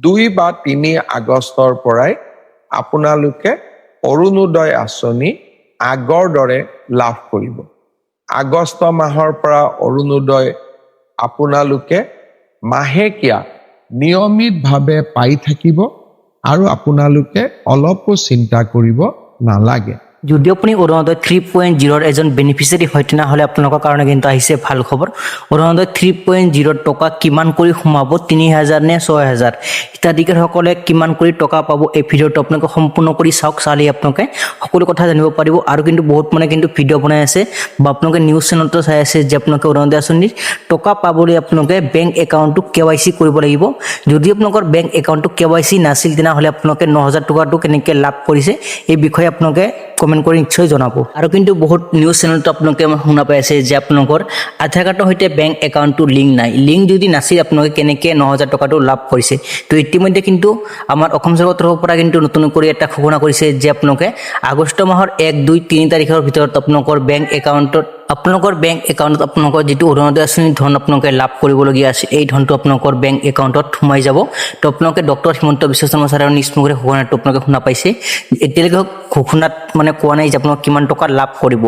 2 বা 3 আগষ্টৰ পৰাই আপোনালোকে অৰুণোদয় আঁচনি আগৰ দৰে লাভ কৰিব। আগষ্ট মাহৰ পৰা অৰুণোদয় আপোনালোকে মাহেকীয়া নিয়মিতভাৱে পাই থাকিব আৰু আপোনালোকে অলপো চিন্তা কৰিব নালাগে। যদি আপুনি অৰুণোদয় 3.0 এজন বেনিফিচিয়াৰী হয় তেনেহ'লে আপোনালোকৰ কাৰণে কিন্তু আহিছে ভাল খবৰ। অৰুণোদয় 3.0 টকা কিমান কৰি সোমাব, 3000 নে 6000, হিতাধিকাৰীসকলে কিমান কৰি টকা পাব, এই ভিডিঅ'টো আপোনালোকে সম্পূৰ্ণ কৰি চাওক। চালে আপোনালোকে সকলো কথা জানিব পাৰিব। আৰু কিন্তু বহুত কিন্তু ভিডিঅ' বনাই আছে বা আপোনালোকে নিউজ চেনেলতো চাই আছে যে আপোনালোকে অৰুণোদয় আঁচনিৰ টকা পাবলৈ আপোনালোকে বেংক একাউণ্টটো KYC কৰিব লাগিব। যদি আপোনালোকৰ বেংক একাউণ্টটো KYC নাছিল তেনেহ'লে আপোনালোকে 9000 টকাটো কেনেকৈ লাভ কৰিছে এই বিষয়ে আপোনালোকে কমেন্ট কৰি নিশ্চয় জনাব। আৰু কিন্তু বহুত নিউজ চেনেলতো আপোনালোকে শুনা পাই আছে যে আপোনালোকৰ আধাৰ কাৰ্ডৰ সৈতে বেংক একাউণ্টটো লিংক নাই। লিংক যদি নাছিল আপোনালোকে কেনেকৈ 9000 টকাটো লাভ কৰিছে। তো ইতিমধ্যে কিন্তু আমাৰ অসম চৰকাৰৰ তৰফৰ পৰা কিন্তু নতুন কৰি এটা ঘোষণা কৰিছে যে আপোনালোকে আগষ্ট মাহৰ 1, 2, 3 তাৰিখৰ ভিতৰত আপোনালোকৰ বেংক একাউণ্টত আপোনালোকৰ যিটো অৰুণোদয় আঁচনিৰ ধন আপোনালোকে লাভ কৰিবলগীয়া আছে এই ধনটো আপোনালোকৰ বেংক একাউণ্টত সোমাই যাব। তো আপোনালোকে ডক্টৰ হিমন্ত বিশ্ব শৰ্মা ছাৰৰ নিজ মুখেৰে ঘোষণাটো আপোনালোকে শুনা পাইছে। এতিয়ালৈকে ঘোষণাত কোৱা নাই যে আপোনালোকে কিমান টকা লাভ কৰিব।